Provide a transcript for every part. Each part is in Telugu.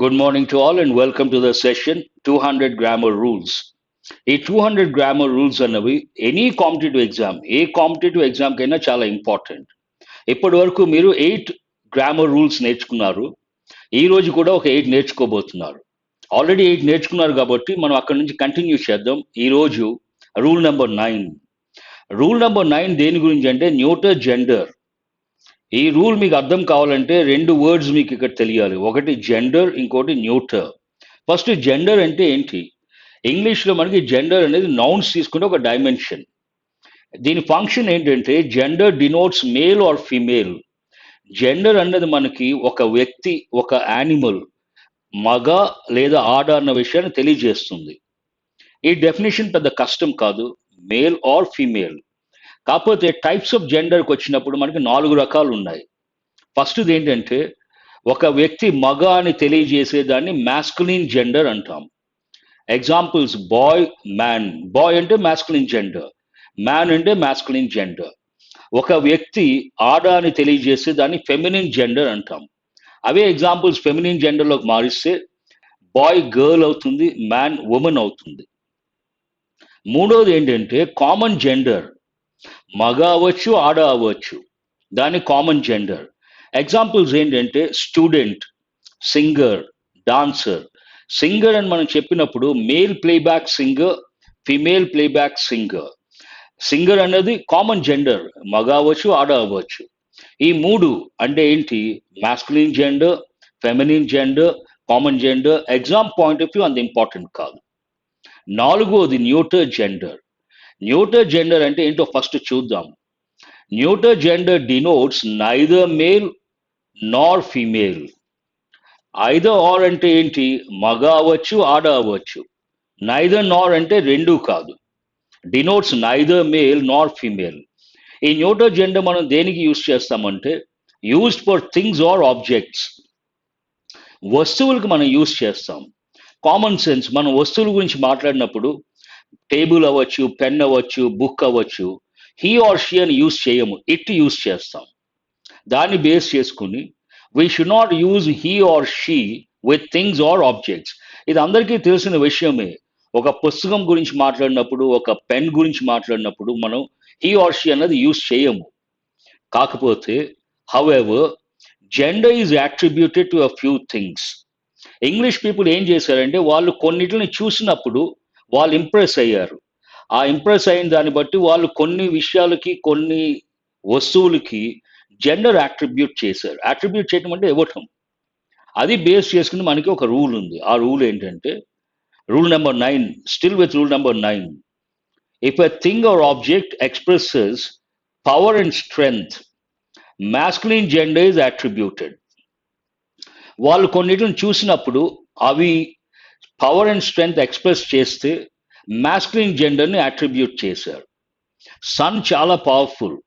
Good morning to all and welcome to the session 200 grammar rules. ఈ 200 గ్రామర్ రూల్స్ అన్నవి ఏ కాంపిటేటివ్ ఎగ్జామ్ కైనా చాలా ఇంపార్టెంట్. ఇప్పటి వరకు మీరు 8 గ్రామర్ రూల్స్ నేర్చుకున్నారు. ఈ రోజు కూడా ఒక 8 నేర్చుకోబోతున్నారు. ఆల్రెడీ 8 నేర్చుకున్నారు కాబట్టి మనం అక్కడి నుంచి కంటిన్యూ చేద్దాం. ఈ రోజు రూల్ నెంబర్ 9. రూల్ నెంబర్ 9 దేని గురించి అంటే న్యూటర్ జెండర్. ఈ రూల్ మీకు అర్థం కావాలంటే రెండు వర్డ్స్ మీకు ఇక్కడ తెలియాలి. ఒకటి జెండర్, ఇంకోటి న్యూటర్. ఫస్ట్ జెండర్ అంటే ఏంటి? ఇంగ్లీష్లో మనకి జెండర్ అనేది నౌన్స్ తీసుకుంటే ఒక డైమెన్షన్. దీని ఫంక్షన్ ఏంటంటే gender denotes male or female. Gender అన్నది మనకి ఒక వ్యక్తి, ఒక యానిమల్, మగ లేదా ఆడ అన్న విషయాన్ని తెలియజేస్తుంది. ఈ డెఫినేషన్ పెద్ద కష్టం కాదు, మేల్ ఆర్ ఫీమేల్. కాకపోతే టైప్స్ ఆఫ్ జెండర్కి వచ్చినప్పుడు మనకి 4 రకాలు ఉన్నాయి. ఫస్ట్ది ఏంటంటే ఒక వ్యక్తి మగ అని తెలియజేసేదాన్ని మ్యాస్కులిన్ జెండర్ అంటాం. Examples boy, man. బాయ్ అంటే మ్యాస్కులిన్ జెండర్, మ్యాన్ అంటే మ్యాస్కులిన్ జెండర్. ఒక వ్యక్తి ఆడ అని తెలియజేసే దాన్ని ఫెమినిన్ జెండర్ అంటాం. అవే ఎగ్జాంపుల్స్ ఫెమినిన్ జెండర్లోకి మారిస్తే బాయ్ గర్ల్ అవుతుంది, మ్యాన్ ఉమెన్ అవుతుంది. మూడోది ఏంటంటే కామన్ జెండర్. మగ అవ్వచ్చు, ఆడ అవ్వచ్చు, దాని కామన్ జెండర్. ఎగ్జాంపుల్స్ ఏంటంటే స్టూడెంట్, సింగర్, డాన్సర్. సింగర్ అని మనం చెప్పినప్పుడు male playback singer, female playback singer. Singer అనేది కామన్ జెండర్, మగ అవ్వచ్చు, ఆడ అవ్వచ్చు. ఈ మూడు అంటే ఏంటి? Masculine gender, feminine gender, common gender. Exam point of view అంత ఇంపార్టెంట్ కాదు. నాలుగోది న్యూటర్ జెండర్. న్యూటర్ జెండర్ అంటే ఏంటో ఫస్ట్ చూద్దాం. Neuter gender denotes neither male nor female. Either are అంటే ఏంటి? మగ అవ్వచ్చు, ఆడ అవ్వచ్చు. నైదర్ నార్ అంటే రెండు కాదు. Denotes neither male nor female. ఈ న్యూటర్ జెండర్ మనం దేనికి యూజ్ చేస్తామంటే used for things or objects. వస్తువులకు మనం యూజ్ చేస్తాం. కామన్ సెన్స్, మనం వస్తువుల గురించి మాట్లాడినప్పుడు టేబుల్ అవ్వచ్చు, పెన్ అవ్వచ్చు, బుక్ అవ్వచ్చు, హీ ఆర్ షీ అని యూజ్ చేయము, ఇట్ యూజ్ చేస్తాం. దాన్ని బేస్ చేసుకుని we should not use he or she with things or objects. ఇది అందరికీ తెలిసిన విషయమే. ఒక పుస్తకం గురించి మాట్లాడినప్పుడు, ఒక పెన్ గురించి మాట్లాడినప్పుడు మనం హీ ఆర్ షీ అన్నది యూజ్ చేయము. కాకపోతే however gender is attributed to a few things. English people ఏం చేశారంటే వాళ్ళు కొన్నిటిని చూసినప్పుడు వాళ్ళు ఇంప్రెస్ అయ్యారు. ఆ ఇంప్రెస్ అయిన దాన్ని బట్టి వాళ్ళు కొన్ని విషయాలకి, కొన్ని వస్తువులకి జెండర్ అట్రిబ్యూట్ చేశారు. అట్రిబ్యూట్ చేయడం అంటే ఇవ్వటం. అది బేస్ చేసుకుని మనకి ఒక రూల్ ఉంది. ఆ రూల్ ఏంటంటే rule number 9. Still with rule number 9. If a thing or object expresses power and strength, masculine gender is attributed. వాళ్ళు కొన్నిటిని చూసినప్పుడు అవి పవర్ అండ్ స్ట్రెంగ్త్ ఎక్స్ప్రెస్ చేస్తే మాస్కులిన్ జెండర్ని అట్రిబ్యూట్ చేశారు. సన్ చాలా పవర్ఫుల్.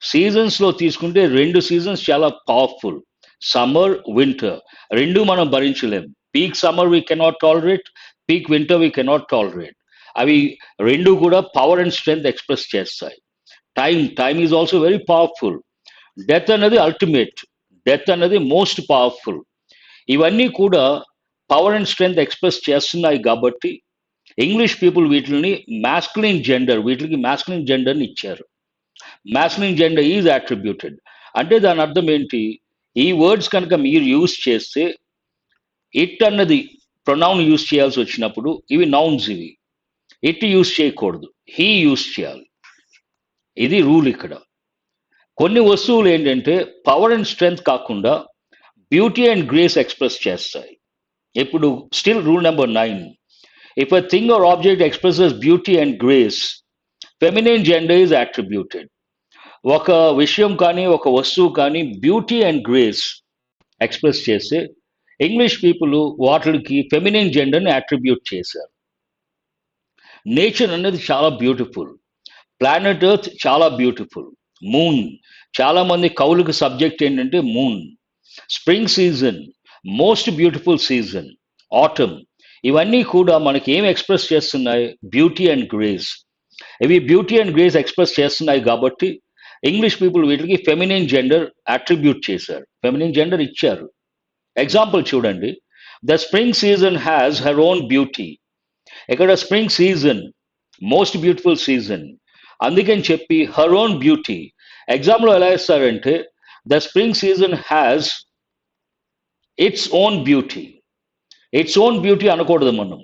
సీజన్స్లో తీసుకుంటే 2 సీజన్స్ చాలా పవర్ఫుల్, సమ్మర్, వింటర్. రెండు మనం భరించలేం. Peak summer we cannot tolerate, peak winter we cannot tolerate. అవి రెండు కూడా పవర్ అండ్ స్ట్రెంగ్త్ ఎక్స్ప్రెస్ చేస్తాయి. Time is also very powerful. Death అన్నది అల్టిమేట్, డెత్ అన్నది మోస్ట్ పవర్ఫుల్. ఇవన్నీ కూడా పవర్ అండ్ స్ట్రెంగ్త్ ఎక్స్ప్రెస్ చేస్తున్నాయి కాబట్టి ఇంగ్లీష్ పీపుల్ వీటిని వీటికి మాస్కులిన్ జెండర్ని ఇచ్చారు. మాస్కులిన్ జెండర్ ఈజ్ అట్రిబ్యూటెడ్ అంటే దాని అర్థం ఏంటి? ఈ వర్డ్స్ కనుక మీరు యూజ్ చేస్తే ఇట్ అన్నది ప్రొనౌన్ యూజ్ చేయాల్సి వచ్చినప్పుడు ఇవి నౌన్స్, ఇవి ఇట్ యూజ్ చేయకూడదు, హీ యూజ్ చేయాలి. ఇది రూల్ ఇక్కడ. కొన్ని వస్తువులు ఏంటంటే పవర్ అండ్ స్ట్రెంగ్త్ కాకుండా బ్యూటీ అండ్ గ్రేస్ ఎక్స్ప్రెస్ చేస్తాయి. ఇప్పుడు still rule number 9. If a thing or object expresses beauty and grace, feminine gender is attributed. ఒక విషయం కానీ, ఒక వస్తువు కానీ బ్యూటీ అండ్ గ్రేస్ ఎక్స్ప్రెస్ చేస్తే ఇంగ్లీష్ పీపుల్ వాటికి ఫెమినిన్ జెండర్ని అట్రిబ్యూట్ చేశారు. నేచర్ అనేది చాలా బ్యూటిఫుల్. ప్లానెట్ ఎర్త్ చాలా బ్యూటిఫుల్. మూన్, చాలా మంది కవులకు సబ్జెక్ట్ ఏంటంటే moon. Spring season most beautiful season. Autumn, ఇవన్నీ కూడా మనకి ఏం ఎక్స్ప్రెస్ చేస్తున్నాయి? Beauty and grace. ఇవి బ్యూటీ అండ్ గ్రేస్ ఎక్స్ప్రెస్ చేస్తున్నాయి కాబట్టి ఇంగ్లీష్ పీపుల్ వీటికి ఫెమినిన్ జెండర్ అట్రిబ్యూట్ చేశారు, ఫెమినిన్ జెండర్ ఇచ్చారు. ఎగ్జాంపుల్ చూడండి, the spring season has her own beauty. ఇక్కడ spring season most beautiful season, అందుకని చెప్పి హర్ ఓన్ బ్యూటీ. ఎగ్జామ్లో ఎలా ఇస్తారంటే the spring season has its own beauty. Its own beauty అనకూడదు మనం.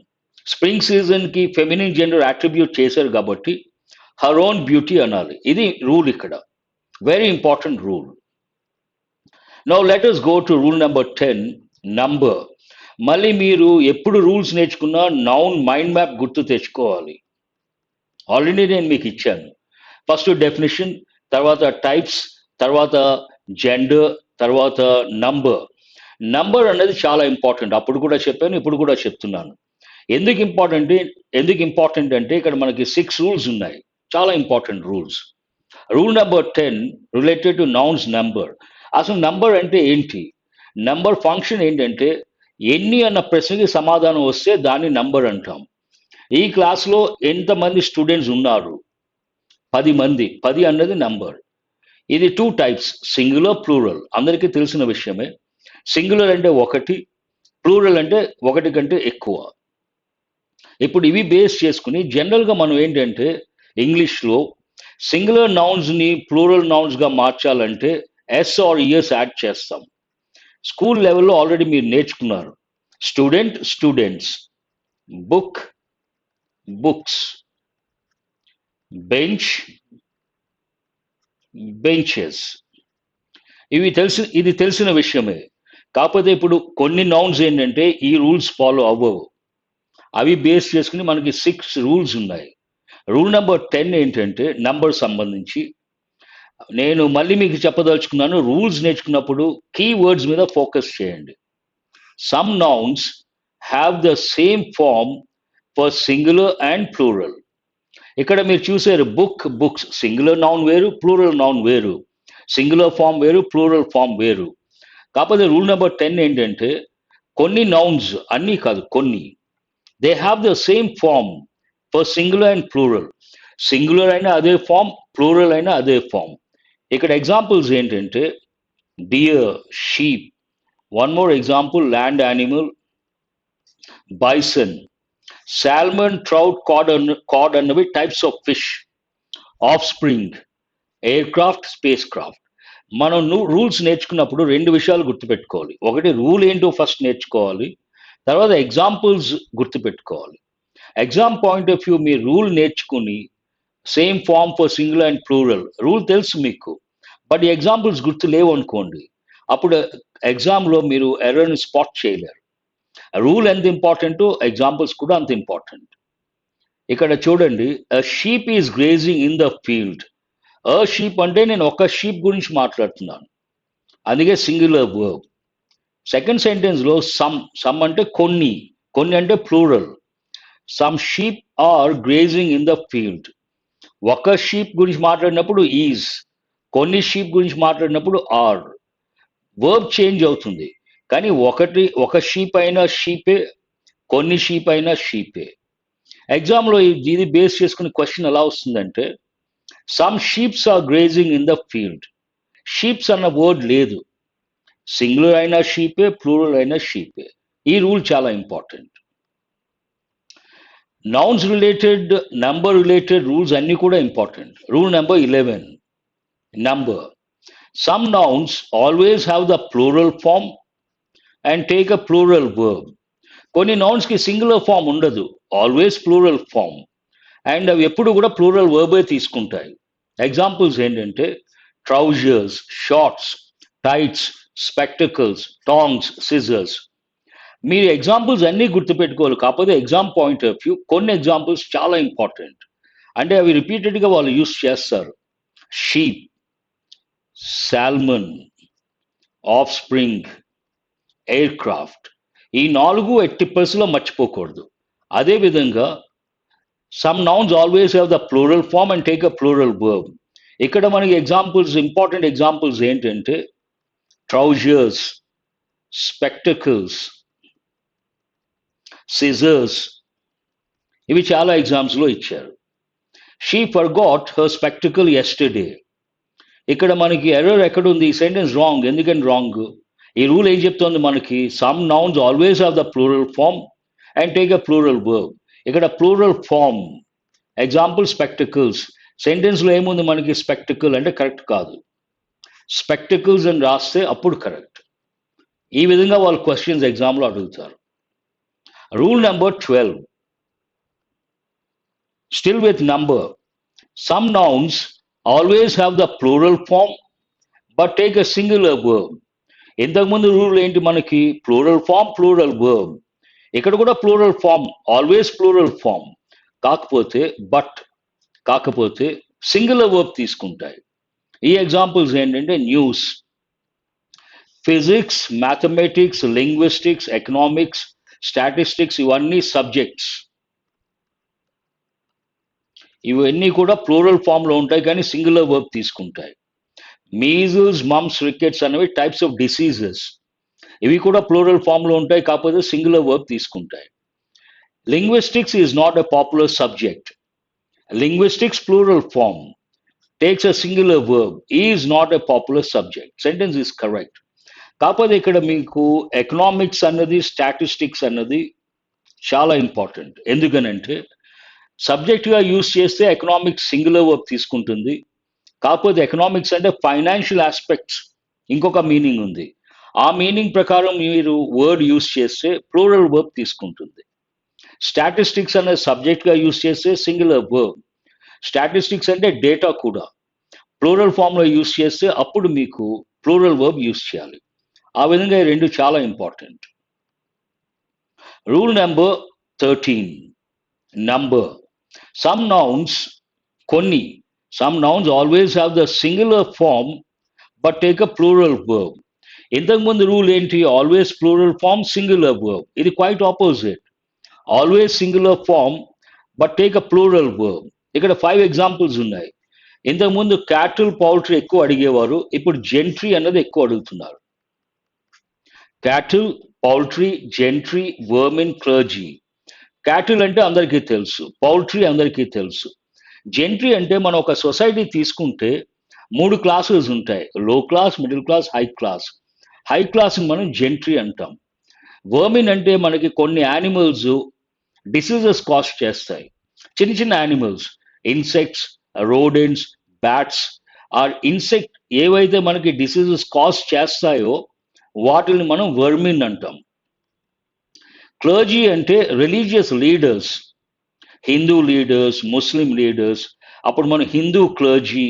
స్ప్రింగ్ సీజన్కి ఫెమినిన్ జెండర్ అట్రిబ్యూట్ చేశారు కాబట్టి హర్ ఓన్ బ్యూటీ అనాలి. ఇది రూల్ ఇక్కడ, very important rule. Now let us go to rule number 10, number. మళ్ళీ మీరు ఎప్పుడు రూల్స్ నేర్చుకున్నా నౌన్ మైండ్ మ్యాప్ గుర్తు తెచ్చుకోవాలి. ఆల్రెడీ నేను మీకు ఇచ్చాను. ఫస్ట్ డెఫినిషన్, తర్వాత టైప్స్, తర్వాత జెండర్, తర్వాత నంబర్. నంబర్ అనేది చాలా ఇంపార్టెంట్. అప్పుడు కూడా చెప్పాను, ఇప్పుడు కూడా చెప్తున్నాను. ఎందుకు ఇంపార్టెంట్ అంటే ఇక్కడ మనకి 6 రూల్స్ ఉన్నాయి, చాలా important rules. Rule number 10 related to nouns number. అసలు నంబర్ అంటే ఏంటి? నంబర్ ఫంక్షన్ ఏంటంటే ఎన్ని అన్న ప్రశ్నకి సమాధానం వస్తే దాన్ని నంబర్ అంటాం. ఈ క్లాస్లో ఎంతమంది స్టూడెంట్స్ ఉన్నారు? 10 మంది. 10 అన్నది నంబర్. ఇది 2 టైప్స్, సింగులర్, ప్లూరల్. అందరికీ తెలిసిన విషయమే. సింగులర్ అంటే ఒకటి, ప్లూరల్ అంటే ఒకటి కంటే ఎక్కువ. ఇప్పుడు ఇవి బేస్ చేసుకుని జనరల్గా మనం ఏంటంటే ఇంగ్లీష్లో సింగులర్ నౌన్స్ని ప్లూరల్ నౌన్స్గా మార్చాలంటే ఎస్ ఆర్ ఇయర్స్ యాడ్ చేస్తాం. స్కూల్ లెవెల్లో ఆల్రెడీ మీరు నేర్చుకున్నారు. Student, students. Book, books. Bench, benches. ఇది తెలిసిన విషయమే. కాకపోతే ఇప్పుడు కొన్ని నౌన్స్ ఏంటంటే ఈ రూల్స్ ఫాలో అవ్వవు. అవి బేస్ చేసుకుని మనకి 6 రూల్స్ ఉన్నాయి. రూల్ నెంబర్ 10 ఏంటంటే నంబర్ సంబంధించి నేను మళ్ళీ మీకు చెప్పదలుచుకున్నాను. రూల్స్ నేర్చుకున్నప్పుడు కీ వర్డ్స్ మీద ఫోకస్ చేయండి. Some nouns have the same form for singular and plural. ఇక్కడ మీరు చూసారు బుక్, బుక్స్. సింగులర్ నౌన్ వేరు, ప్లూరల్ నౌన్ వేరు. సింగులర్ ఫామ్ వేరు, ప్లూరల్ ఫామ్ వేరు. కాకపోతే రూల్ నెంబర్ 10 ఏంటంటే కొన్ని నౌన్స్, అన్నీ కాదు కొన్ని, they have the same form for singular and plural. Singular అయినా అదే ఫామ్, ప్లూరల్ అయినా అదే ఫామ్. ఇక్కడ ఎగ్జాంపుల్స్ ఏంటంటే deer, sheep. One more example, land animal, bison. Salmon, trout, cod అన్నవి types of fish. Offspring, aircraft, spacecraft. మనం రూల్స్ నేర్చుకున్నప్పుడు 2 విషయాలు గుర్తుపెట్టుకోవాలి. ఒకటి రూల్ ఏంటో ఫస్ట్ నేర్చుకోవాలి, తర్వాత ఎగ్జాంపుల్స్ గుర్తుపెట్టుకోవాలి. ఎగ్జామ్ పాయింట్ ఆఫ్ వ్యూ మీరు రూల్ నేర్చుకుని same form for singular and plural rule తెలుసు మీకు, బట్ ఈ ఎగ్జాంపుల్స్ గుర్తు లేవు అనుకోండి, అప్పుడు ఎగ్జామ్లో మీరు ఎర్రర్ని స్పాట్ చేయలేరు. రూల్ ఎంత ఇంపార్టెంటో ఎగ్జాంపుల్స్ కూడా అంత ఇంపార్టెంట్. ఇక్కడ చూడండి, a sheep is grazing in the field. A sheep అంటే నేను ఒక షీప్ గురించి మాట్లాడుతున్నాను, అందుకే సింగులర్ వర్బ్. సెకండ్ సెంటెన్స్లో సమ్ అంటే కొన్ని, కొన్ని అంటే plural. Some sheep are grazing in the field. ఒక షీప్ గురించి మాట్లాడినప్పుడు ఈజ్, కొన్ని షీప్ గురించి మాట్లాడినప్పుడు ఆర్. వర్బ్ చేంజ్ అవుతుంది, కానీ ఒక షీప్ అయినా షీపే, కొన్ని షీప్ అయినా షీపే. ఎగ్జామ్లో ఇది బేస్ చేసుకుని క్వశ్చన్ ఎలా వస్తుందంటే some sheeps are grazing in the field. Sheeps అన్న వర్డ్ లేదు. సింగులర్ అయినా షీపే, ప్లూరల్ అయినా షీపే. ఈ రూల్ చాలా important. Nouns related, number related rules అన్నీ కూడా important. Rule number 11, number. Some nouns always have the plural form and take a plural verb. కొన్ని నౌన్స్కి సింగులర్ ఫామ్ ఉండదు, ఆల్వేస్ ప్లూరల్ ఫామ్, అండ్ అవి ఎప్పుడు కూడా ప్లూరల్ వర్బే తీసుకుంటాయి. ఎగ్జాంపుల్స్ ఏంటంటే trousers, shorts, tights, spectacles, tongs, scissors. మీరు ఎగ్జాంపుల్స్ అన్నీ గుర్తుపెట్టుకోవాలి. కాకపోతే ఎగ్జామ్ పాయింట్ ఆఫ్ వ్యూ కొన్ని ఎగ్జాంపుల్స్ చాలా ఇంపార్టెంట్, అంటే అవి రిపీటెడ్గా వాళ్ళు యూస్ చేస్తారు. Sheep, salmon, offspring, aircraft. ఈ 4 ఎట్టి పరిస్థితుల్లో మర్చిపోకూడదు. అదేవిధంగా some nouns always have the plural form and take a plural verb. ఇక్కడ మనకి ఎగ్జాంపుల్స్, ఇంపార్టెంట్ ఎగ్జాంపుల్స్ ఏంటంటే ట్రౌజర్స్, స్పెక్టకల్స్, సిజర్స్. ఇవి చాలా ఎగ్జామ్స్లో ఇచ్చారు. She forgot her spectacle yesterday. ఇక్కడ మనకి ఎర్రర్ ఎక్కడుంది? ఈ సెంటెన్స్ రాంగ్. ఎందుకని రాంగ్? ఈ రూల్ ఏం చెప్తోంది మనకి? Some nouns always have the plural form and take a plural verb. ఇక్కడ ప్లూరల్ ఫామ్ ఎగ్జాంపుల్ స్పెక్టికల్స్. సెంటెన్స్లో ఏముంది మనకి? స్పెక్టికల్ అంటే కరెక్ట్ కాదు. స్పెక్టికల్స్ అని రాస్తే అప్పుడు కరెక్ట్. ఈ విధంగా వాళ్ళు క్వశ్చన్స్ ఎగ్జామ్లో అడుగుతారు. Rule number 12, still with number. Some nouns always have the plural form but take a singular verb. ఇంతకుముందు రూల్ ఏంటి మనకి? Plural form, plural verb. ఇక్కడ కూడా plural form, always plural form. కాకపోతే కాకపోతే సింగులర్ వర్బ్ తీసుకుంటాయి. ఈ ఎగ్జాంపుల్స్ ఏంటంటే news, physics, mathematics, linguistics, economics, statistics, ఇవన్నీ సబ్జెక్ట్స్. ఇవన్నీ కూడా ప్లూరల్ ఫామ్లో ఉంటాయి కానీ సింగులర్ వర్బ్ తీసుకుంటాయి. మీజిల్స్, మమ్స్, రికెట్స్ అనేవి టైప్స్ ఆఫ్ డిసీజెస్. ఇవి కూడా ప్లూరల్ ఫామ్లో ఉంటాయి కాకపోతే సింగులర్ వర్బ్ తీసుకుంటాయి. Linguistics is not a popular subject. Linguistics plural form takes a singular verb, is not a popular subject. Sentence is correct. కాకపోతే ఇక్కడ మీకు ఎకనామిక్స్ అన్నది, స్టాటిస్టిక్స్ అన్నది చాలా ఇంపార్టెంట్. ఎందుకనంటే సబ్జెక్ట్గా యూస్ చేస్తే ఎకనామిక్స్ సింగులర్ వర్బ్ తీసుకుంటుంది. కాకపోతే ఎకనామిక్స్ అంటే ఫైనాన్షియల్ ఆస్పెక్ట్స్ ఇంకొక మీనింగ్ ఉంది. ఆ మీనింగ్ ప్రకారం మీరు వర్డ్ యూస్ చేస్తే ప్లూరల్ వర్బ్ తీసుకుంటుంది. స్టాటిస్టిక్స్ అనే సబ్జెక్ట్గా యూస్ చేస్తే సింగులర్ వర్బ్. స్టాటిస్టిక్స్ అంటే డేటా కూడా ప్లూరల్ ఫామ్లో యూస్ చేస్తే అప్పుడు మీకు ప్లూరల్ వర్బ్ యూస్ చేయాలి. ఆ విధంగా ఈ రెండు చాలా important. Rule number 13, number. Some nouns, కొన్ని some nouns always have the singular form but take a plural verb. ఇంతకుముందు రూల్ ఏంటి? Always plural form, singular verb. ఇది quite opposite. Always singular form but take a plural verb. ఇక్కడ 5 ఎగ్జాంపుల్స్ ఉన్నాయి. ఇంతకుముందు క్యాటిల్, పౌల్ట్రీ ఎక్కువ అడిగేవారు, ఇప్పుడు జెంట్రీ అన్నది ఎక్కువ అడుగుతున్నారు. Cattle, poultry, gentry, vermin, clergy. Cattle అంటే అందరికీ తెలుసు, పౌల్ట్రీ అందరికీ తెలుసు. జెంట్రీ అంటే మనం ఒక సొసైటీ తీసుకుంటే 3 క్లాసెస్ ఉంటాయి: low class, middle class, high class. High క్లాస్ని మనం జెంట్రీ అంటాం. వర్మిన్ అంటే మనకి కొన్ని యానిమల్స్ డిసీజెస్ కాస్ట్ చేస్తాయి. చిన్న చిన్న animals, insects, rodents, bats or insect ఏవైతే మనకి డిసీజెస్ కాజ్ చేస్తాయో వాటిని మనం వర్మిన్ అంటాం. క్లర్జీ అంటే religious leaders, Hindu leaders, Muslim leaders. అప్పుడు మనం Hindu clergy,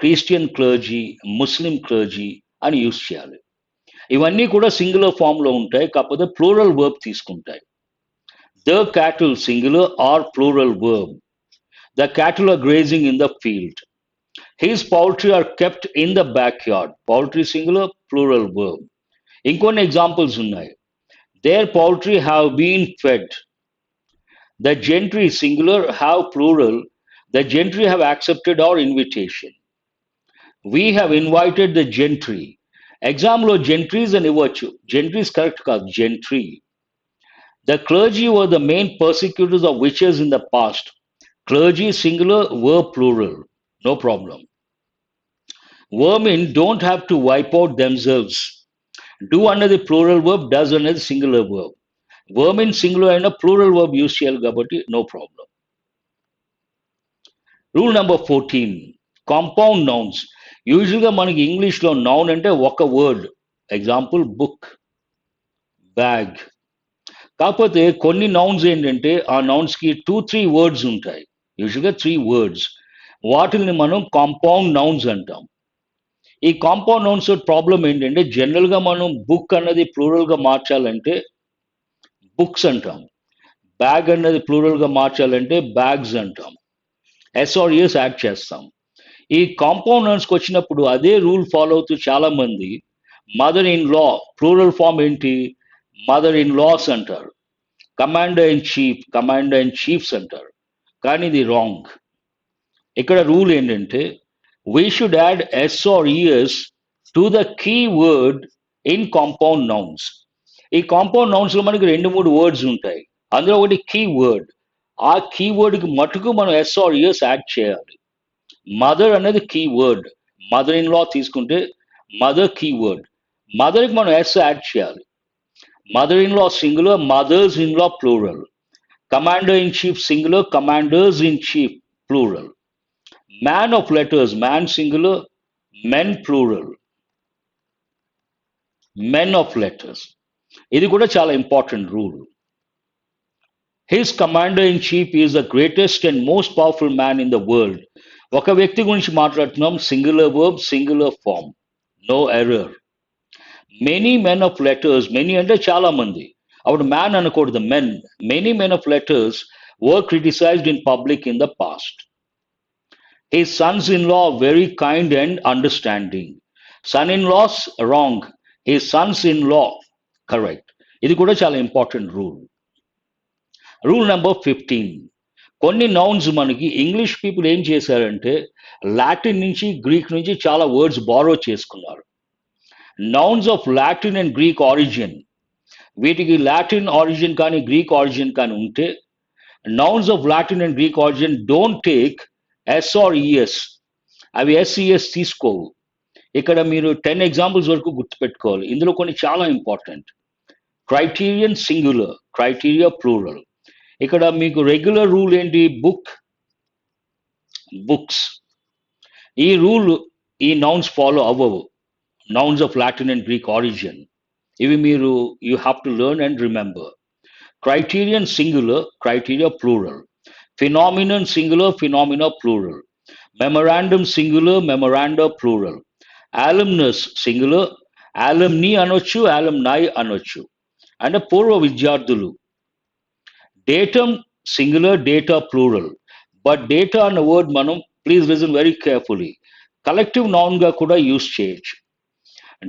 Christian clergy, Muslim clergy అని యూస్ చేయాలి. ఇవన్నీ కూడా సింగులర్ ఫామ్లో ఉంటాయి కాకపోతే ప్లూరల్ వర్బ్ తీసుకుంటాయి. The cattle singular or plural verb. The cattle are grazing in the field. His poultry are kept in the backyard. Poultry singular, plural verb. ఇంకొన్ని ఎగ్జాంపుల్స్ ఉన్నాయి. Their poultry have been fed. The gentry singular, have plural. The gentry have accepted our invitation. We have invited the gentry. ఎగ్జామ్లో జెంట్రీస్ అని ఇవ్వచ్చు. జెంట్రీస్ కరెక్ట్ కాదు, జెంట్రీ. The clergy were the main persecutors of witches in the past. Clergy singular, verb plural. No problem. Vermin don't have to wipe out themselves. Do another plural verb, does another singular verb. Vermin singular and a plural verb use చేయాలి కాబట్టి no problem. Rule number 14, compound nouns. యూజువల్గా మనకి ఇంగ్లీష్లో నౌన్ అంటే ఒక వర్డ్. Example book, bag. కాకపోతే కొన్ని నౌన్స్ ఏంటంటే ఆ నౌన్స్కి 2-3 వర్డ్స్ ఉంటాయి. యూజువల్గా 3 వర్డ్స్. వాటిని మనం కాంపౌండ్ నౌన్స్ అంటాం. ఈ కాంపౌండ్ నౌన్స్ ప్రాబ్లం ఏంటంటే జనరల్గా మనం బుక్ అన్నది ప్లూరల్గా మార్చాలంటే బుక్స్ అంటాం. బ్యాగ్ అన్నది ప్లూరల్గా మార్చాలంటే బ్యాగ్స్ అంటాం. ఎస్ఆర్ఎస్ యాడ్ చేస్తాం. ఈ కాంపౌండ్ నౌన్స్కి వచ్చినప్పుడు అదే రూల్ ఫాలో అవుతూ చాలామంది mother in law plural form ఏంటి? మదర్ ఇన్ లాస్ అంటారు. Commander in chief, commander in chiefs అంటారు. కానీ ఇది రాంగ్. ఇక్కడ రూల్ ఏంటంటే we should add s or es to the key word in compound nouns. ఈ కాంపౌండ్ నౌన్స్లో మనకి 2-3 వర్డ్స్ ఉంటాయి. అందులో ఒకటి కీ వర్డ్. ఆ కీ వర్డ్కి మటుకు మనం ఎస్ ఆర్ ఎస్ యాడ్ చేయాలి. మదర్ అనేది key word. Mother in law తీసుకుంటే మదర్ కీ వర్డ్. మదర్కి మనం ఎస్ యాడ్ చేయాలి. Mother in law singular, mothers in law plural. Commander in chief singular, commanders in chief plural. Man of letters, man singular, men plural. Men of letters, ఇది కూడా చాలా important rule. His commander in chief is the greatest and most powerful man in the world. ఒక వ్యక్తి గురించి మాట్లాడుతున్నాం, singular verb, singular form, no error. Many men of letters, many అంటే చాలా మంది, అప్పుడు మ్యాన్ అనకూడదు, men. Many men of letters were criticized in public in the past. His sons-in-law are very kind and understanding. Son-in-laws wrong. His sons-in-law correct. ఇది కూడా చాలా ఇంపార్టెంట్ రూల్. Rule number 15. కొన్ని నౌన్స్ మనకి ఇంగ్లీష్ పీపుల్ ఏం చేశారంటే లాటిన్ నుంచి గ్రీక్ నుంచి చాలా వర్డ్స్ బారో చేసుకున్నారు. Nouns of Latin and Greek origin, వీటికి లాటిన్ ఆరిజిన్ కానీ గ్రీక్ ఆరిజిన్ కానీ ఉంటే, nouns of Latin and Greek origin don't take S or ES. అవి ఎస్ఈఎస్ తీసుకోవు. ఇక్కడ మీరు 10 ఎగ్జాంపుల్స్ వరకు గుర్తుపెట్టుకోవాలి. ఇందులో కొన్ని చాలా important. Criterion singular, criteria plural. ఇక్కడ మీకు రెగ్యులర్ రూల్ ఏంటి? Book, books. ఈ రూల్ ఈ నౌన్స్ ఫాలో అవ్వవు, nouns of Latin and Greek origin. ఇవి మీరు you have to learn and remember. Criterion singular, criteria plural. Phenomenon singular, phenomena plural. Memorandum singular, memoranda plural. Alumnus singular, alumni అనొచ్చు, alumni అనొచ్చు. అంటే పూర్వ విద్యార్థులు. Datum singular, data plural. But data అన్న వర్డ్ మనం, please listen very carefully, collective నౌన్గా కూడా యూస్ చేయొచ్చు.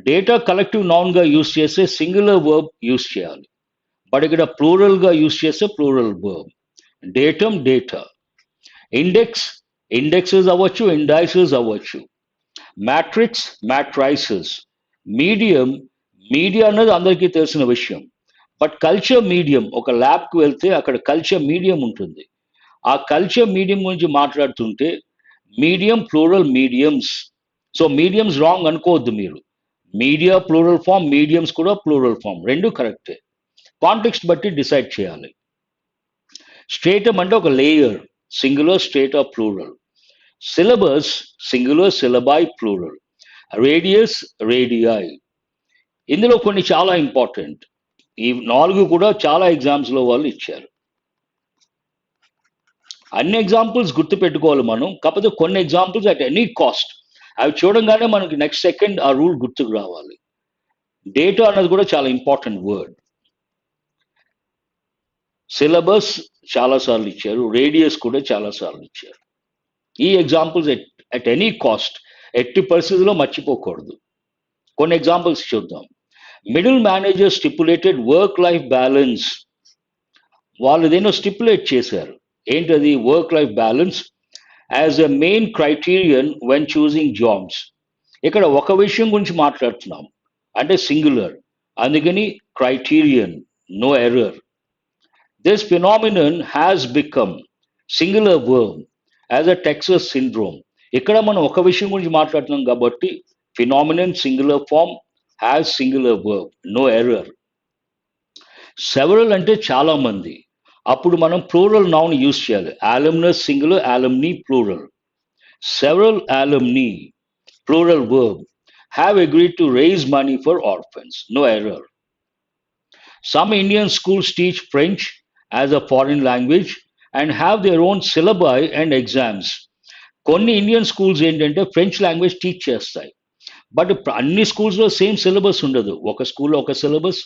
డేటా కలెక్టివ్ నౌన్గా యూస్ చేస్తే సింగులర్ వర్బ్ యూస్ చేయాలి, బట్ ఇక్కడ ప్లూరల్గా యూస్ చేస్తే plural verb. Datum, data. Index, indexes అవ్వచ్చు, ఇండైసెస్ అవ్వచ్చు. Matrix, matrices. మీడియం, మీడియా అన్నది అందరికీ తెలిసిన విషయం, బట్ కల్చర్ మీడియం, ఒక ల్యాబ్కి వెళ్తే అక్కడ కల్చర్ మీడియం ఉంటుంది. ఆ కల్చర్ మీడియం గురించి మాట్లాడుతుంటే medium plural mediums. So mediums wrong అనుకోవద్దు మీరు. మీడియా ప్లూరల్ ఫామ్, మీడియమ్స్ కూడా ప్లూరల్ ఫామ్, రెండు కరెక్టే. కాంటెక్స్ట్ బట్టి డిసైడ్ చేయాలి. స్ట్రేటమ్ అంటే ఒక layer, singular, stratum plural. Syllabus, singular, syllabi plural. Radius, radii. ఇందులో కొన్ని చాలా ఇంపార్టెంట్. ఈ 4 కూడా చాలా ఎగ్జామ్స్లో వాళ్ళు ఇచ్చారు. అన్ని ఎగ్జాంపుల్స్ గుర్తు పెట్టుకోవాలి మనం, కాకపోతే కొన్ని ఎగ్జాంపుల్స్ అట్ ఎనీ కాస్ట్, అవి చూడంగానే మనకి నెక్స్ట్ సెకండ్ ఆ రూల్ గుర్తుకు రావాలి. డేటా అన్నది కూడా చాలా ఇంపార్టెంట్ వర్డ్. సిలబస్ చాలాసార్లు ఇచ్చారు, రేడియస్ కూడా చాలాసార్లు ఇచ్చారు. ఈ ఎగ్జాంపుల్స్ ఎట్ ఎనీ కాస్ట్, ఎట్టి పరిస్థితుల్లో మర్చిపోకూడదు. కొన్ని ఎగ్జాంపుల్స్ చూద్దాం. Middle manager stipulated work life balance. వాళ్ళు ఏదైనా స్టిపులేట్ చేశారు, ఏంటది? Work life balance as a main criterion when choosing jobs. ఇక్కడ ఒక విషయం గురించి మాట్లాడుతున్నాం అంటే సింగులర్, అందుకని criterion, no error. This phenomenon has become singular verb as a Texas syndrome. ఇక్కడ మనం ఒక విషయం గురించి మాట్లాడుతున్నాం కాబట్టి phenomenon singular form, has singular verb, no error. Several అంటే చాలా మంది, అప్పుడు మనం ప్లూరల్ నౌన్ యూస్ చేయాలి. alumnus singular, alumni plural. Several alumni, plural verb, have agreed to raise money for orphans, no error. Some Indian schools teach French as a foreign language and have their own syllabi and exams. కొన్ని ఇండియన్ స్కూల్స్ ఏంటంటే ఫ్రెంచ్ లాంగ్వేజ్ టీచ్ చేస్తాయి, బట్ అన్ని స్కూల్స్లో సేమ్ సిలబస్ ఉండదు. ఒక స్కూల్లో ఒక సిలబస్,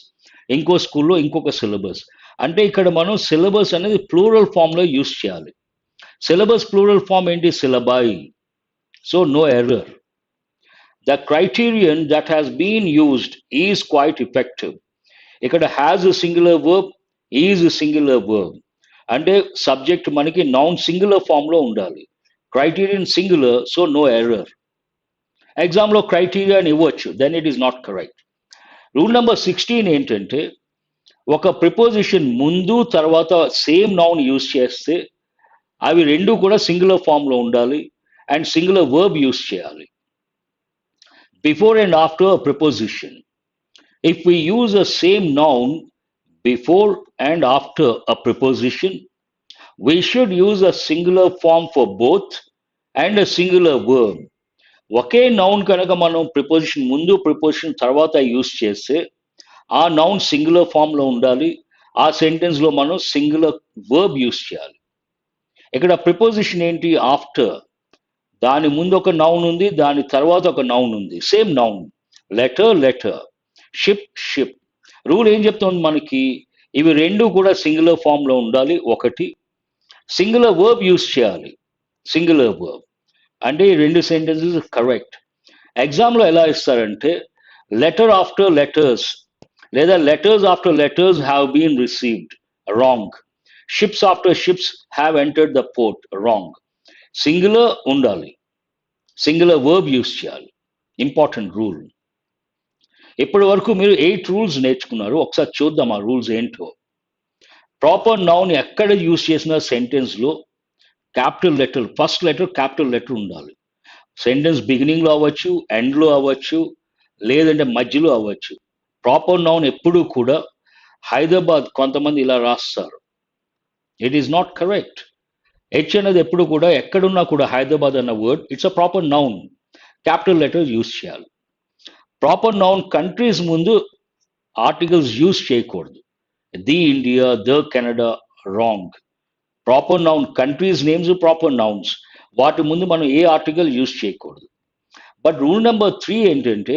ఇంకో స్కూల్లో ఇంకొక సిలబస్. అంటే ఇక్కడ మనం సిలబస్ అనేది ప్లూరల్ ఫామ్లో యూస్ చేయాలి. సిలబస్ ప్లూరల్ ఫామ్ ఏంటి? Syllabi. So no error. The criterion that has been used is quite effective. ఇక్కడ has singular verb, is singular verb. అంటే సబ్జెక్ట్ మనకి నౌన్ సింగులర్ ఫామ్లో ఉండాలి. Criterion singular, so no error. ఎగ్జామ్లో క్రైటీరియా అని ఇవ్వచ్చు, then it is not correct. Rule number 16 ఏంటంటే ఒక ప్రిపోజిషన్ ముందు తర్వాత సేమ్ నౌన్ యూస్ చేస్తే అవి రెండు కూడా సింగులర్ ఫామ్లో ఉండాలి అండ్ సింగులర్ వర్బ్ యూస్ చేయాలి. Before and after preposition. If we use the same noun before and after a preposition, we should use a singular form for both and a singular verb. Okay noun కనుక మనం ప్రిపోజిషన్ ముందు ప్రిపోజిషన్ తర్వాత యూస్ చేస్తే ఆ నౌన్ సింగులర్ ఫామ్లో ఉండాలి. ఆ సెంటెన్స్లో మనం సింగులర్ వర్బ్ యూస్ చేయాలి. ఇక్కడ ప్రిపోజిషన్ ఏంటి? ఆఫ్టర్. దాని ముందు ఒక నౌన్ ఉంది, దాని తర్వాత ఒక నౌన్ ఉంది, same noun. Letter letter, ship ship. Rule ఏం చెప్తుంది మనకి? ఇవి రెండు కూడా సింగులర్ ఫామ్లో ఉండాలి. ఒకటి సింగులర్ వర్బ్ యూస్ చేయాలి. సింగులర్ వర్బ్ అంటే ఈ రెండు సెంటెన్సెస్ కరెక్ట్. ఎగ్జామ్లో ఎలా ఇస్తారంటే లెటర్ ఆఫ్టర్ లెటర్స్ లేదా letters after letters have been received, wrong. Ships after ships have entered the port, wrong. Singular ఉండాలి, సింగులర్ వర్బ్ యూస్ చేయాలి. Important rule. ఇప్పటి వరకు మీరు 8 రూల్స్ నేర్చుకున్నారు. ఒకసారి చూద్దాం ఆ రూల్స్ ఏంటో. ప్రాపర్ నౌన్ ఎక్కడ యూస్ చేసిన సెంటెన్స్లో capital letter, first letter capital letter ఉండాలి. సెంటెన్స్ బిగినింగ్లో అవ్వచ్చు, ఎండ్లో అవ్వచ్చు, లేదంటే మధ్యలో అవ్వచ్చు. ప్రాపర్ నౌన్ ఎప్పుడూ కూడా హైదరాబాద్ కొంతమంది ఇలా రాస్తారు. It is not correct. H అనేది ఎప్పుడు కూడా ఎక్కడున్నా కూడా హైదరాబాద్ అన్న word it's a proper noun, capital letter use చేయాలి. ప్రాపర్ నౌన్ కంట్రీస్ ముందు ఆర్టికల్స్ యూస్ చేయకూడదు. The India, the Canada, wrong. Proper noun countries names proper nouns, వాటి ముందు మనం ఏ ఆర్టికల్ యూస్ చేయకూడదు. బట్ రూల్ నెంబర్ 3 ఏంటంటే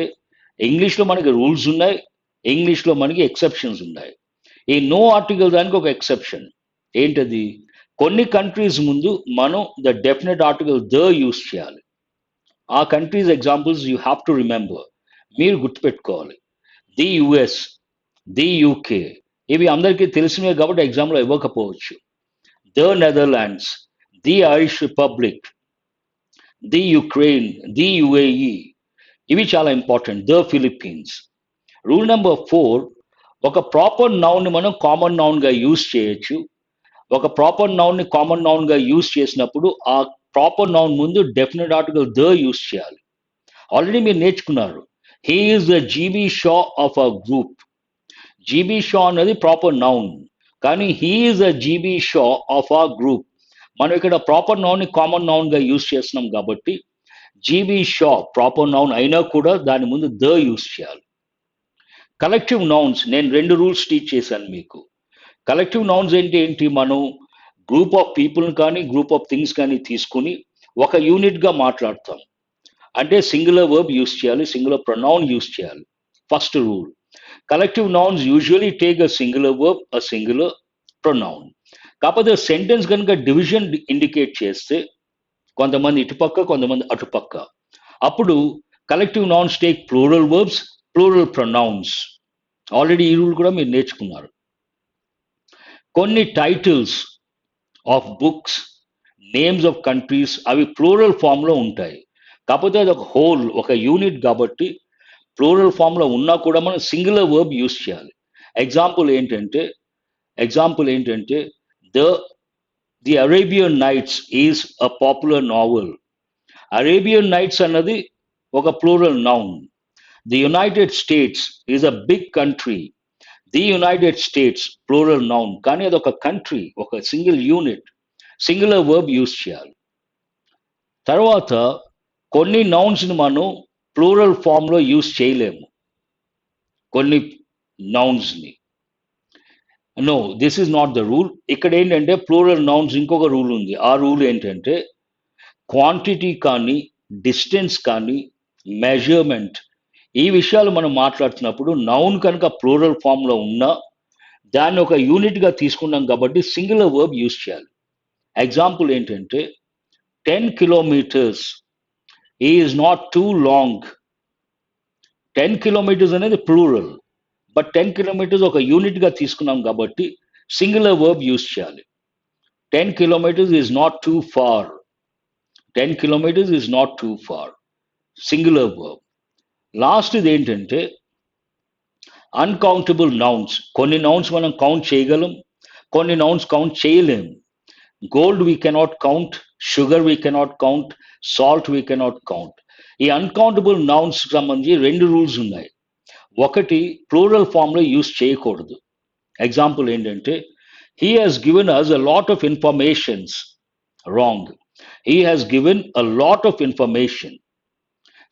ఇంగ్లీష్లో మనకి రూల్స్ ఉన్నాయి, ఇంగ్లీష్లో మనకి ఎక్సెప్షన్స్ ఉన్నాయి. ఈ నో ఆర్టికల్ దానికి ఒక ఎక్సెప్షన్. ఏంటది? కొన్ని కంట్రీస్ ముందు మనం the definite article the use చేయాలి. ఆ countries examples you have to remember, మీరు గుర్తుపెట్టుకోవాలి. ది యుఎస్, ది యూకే, ఇవి అందరికీ తెలిసినవి కాబట్టి ఎగ్జామ్లో ఇవ్వకపోవచ్చు. The Netherlands, the Irish republic, the Ukraine, the UAE, ఇవి చాలా important. The Philippines. Rule number 4, ఒక ప్రాపర్ నౌన్ని మనం కామన్ నౌన్గా యూస్ చేయొచ్చు. ఒక ప్రాపర్ నౌన్ని కామన్ నౌన్గా యూస్ చేసినప్పుడు ఆ ప్రాపర్ నౌన్ ముందు డెఫినెట్ ఆర్టికల్ ద యూస్ చేయాలి. ఆల్రెడీ మీరు నేర్చుకున్నారు. He is the GB Shah of a group. GB Shah అన్నది ప్రాపర్ నౌన్, కానీ he is the GB Shah of ఆ గ్రూప్. మనం ఇక్కడ ప్రాపర్ నౌన్ని కామన్ నౌన్గా యూస్ చేస్తున్నాం కాబట్టి జీబీ షా ప్రాపర్ నౌన్ అయినా కూడా దాని ముందు ద యూస్ చేయాలి. కలెక్టివ్ నౌన్స్ నేను 2 రూల్స్ టీచ్ చేశాను మీకు. కలెక్టివ్ నౌన్స్ ఏంటి? మనం గ్రూప్ ఆఫ్ పీపుల్ని కానీ గ్రూప్ ఆఫ్ థింగ్స్ కానీ తీసుకుని ఒక యూనిట్గా మాట్లాడతాం. అంటే సింగులర్ వర్బ్ యూస్ చేయాలి, సింగులర్ ప్రొనౌన్ యూస్ చేయాలి. First rule. Collective nouns usually take a singular verb, a singular pronoun. కాకపోతే సెంటెన్స్ కనుక డివిజన్ ఇండికేట్ చేస్తే కొంతమంది ఇటుపక్క, కొంతమంది అటుపక్క, అప్పుడు collective nouns take plural verbs, plural pronouns. Already ఈ రూల్ కూడా మీరు నేర్చుకున్నారు. కొన్ని titles of books, names of countries అవి ప్లూరల్ ఫామ్లో ఉంటాయి. కాకపోతే అది ఒక హోల్, ఒక యూనిట్ కాబట్టి ప్లూరల్ ఫామ్లో ఉన్నా కూడా మనం సింగులర్ వర్బ్ యూస్ చేయాలి. ఎగ్జాంపుల్ ఏంటంటే the the Arabian Nights is a popular novel. Arabian Nights అన్నది ఒక plural noun. The United States is a big country. The United States plural noun, కానీ అది ఒక కంట్రీ, ఒక single unit. Singular verb use చేయాలి. తర్వాత కొన్ని నౌన్స్ని మనం ప్లూరల్ ఫామ్లో యూస్ చేయలేము. కొన్ని నౌన్స్ని no, this is not the rule. ఇక్కడ ఏంటంటే ప్లూరల్ నౌన్స్ ఇంకొక రూల్ ఉంది. ఆ రూల్ ఏంటంటే క్వాంటిటీ కానీ, డిస్టెన్స్ కానీ, మెజర్మెంట్, ఈ విషయాలు మనం మాట్లాడుతున్నప్పుడు నౌన్ కనుక ప్లూరల్ ఫామ్లో ఉన్నా దాన్ని ఒక యూనిట్గా తీసుకున్నాం కాబట్టి సింగులర్ వర్బ్ యూస్ చేయాలి. ఎగ్జాంపుల్ ఏంటంటే 10 kilometres is not two long. 10 kilometres అనేది ప్లూరల్, బట్ 10 కిలోమీటర్స్ ఒక యూనిట్గా తీసుకున్నాం కాబట్టి సింగులర్ వర్బ్ యూస్ చేయాలి. 10 kilometers is not too far. 10 kilometers is not too far. Singular verb. Last ఇది ఏంటంటే అన్కౌంటబుల్ నౌన్స్. కొన్ని నౌన్స్ మనం కౌంట్ చేయగలం, కొన్ని నౌన్స్ కౌంట్ చేయలేం. Gold we cannot count, sugar we cannot count, salt we cannot count. ఈ అన్కౌంటబుల్ నౌన్స్ సంబంధించి 2 రూల్స్ ఉన్నాయి. ఒకటి ప్లూరల్ ఫామ్లో యూస్ చేయకూడదు. ఎగ్జాంపుల్ ఏంటంటే, he has given us a lot of informations. Wrong. He has given a lot of information.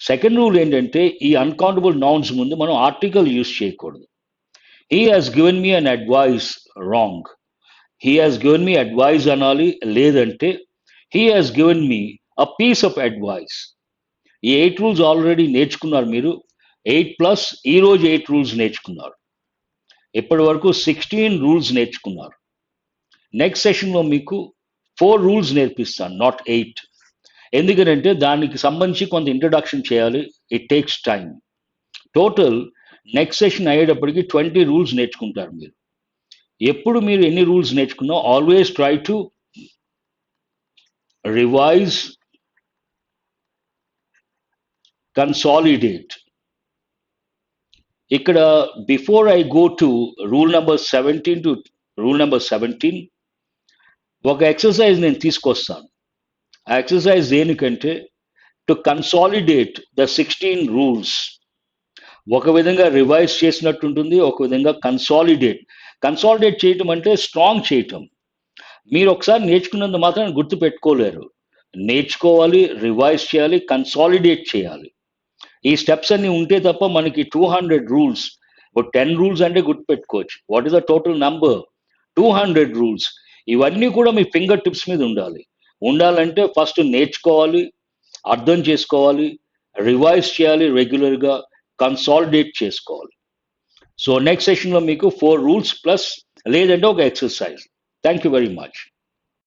Second rule ఏంటంటే, ఈ అన్కౌంటబుల్ నౌన్స్ ముందు మనం ఆర్టికల్ యూస్ చేయకూడదు. He has given me an advice. Wrong. He has given me advice అనాలి. లేదంటే he has given me a piece of advice. ఈ 8 రూల్స్ ఆల్రెడీ నేర్చుకున్నారు మీరు. 8 ప్లస్ ఈరోజు 8 రూల్స్ నేర్చుకున్నారు. ఇప్పటి వరకు 16 రూల్స్ నేర్చుకున్నారు. నెక్స్ట్ సెషన్లో మీకు 4 రూల్స్ నేర్పిస్తాను, నాట్ 8. ఎందుకంటే దానికి సంబంధించి కొంత ఇంట్రడక్షన్ చేయాలి. It takes time. Total next session అయ్యేటప్పటికి 20 రూల్స్ నేర్చుకుంటారు మీరు. ఎప్పుడు మీరు ఎన్ని రూల్స్ నేర్చుకున్నా always try to revise, consolidate. ఇక్కడ before I go to rule number 17 to rule number 17 ఒక ఎక్సర్సైజ్ నేను తీసుకొస్తాను. ఆ ఎక్సర్సైజ్ దేనికంటే టు కన్సాలిడేట్ ద 16 రూల్స్. ఒక విధంగా రివైజ్ చేసినట్టు ఉంటుంది, ఒక విధంగా కన్సాలిడేట్. కన్సాలిడేట్ చేయటం అంటే స్ట్రాంగ్ చేయటం. మీరు ఒకసారి నేర్చుకున్నంత మాత్రం గుర్తు పెట్టుకోలేరు. నేర్చుకోవాలి, రివైజ్ చేయాలి, కన్సాలిడేట్ చేయాలి. ఈ స్టెప్స్ అన్ని ఉంటే తప్ప మనకి 200 రూల్స్, 10 రూల్స్ అంటే గుర్తుపెట్టుకోవచ్చు. What is the total number? 200 rules. ఇవన్నీ కూడా మీ ఫింగర్ టిప్స్ మీద ఉండాలి. ఉండాలంటే ఫస్ట్ నేర్చుకోవాలి, అర్థం చేసుకోవాలి, రివైజ్ చేయాలి రెగ్యులర్గా, కన్సాలిడేట్ చేసుకోవాలి. సో నెక్స్ట్ సెషన్లో మీకు 4 రూల్స్ ప్లస్ లేదంటే ఒక exercise. Thank you very much.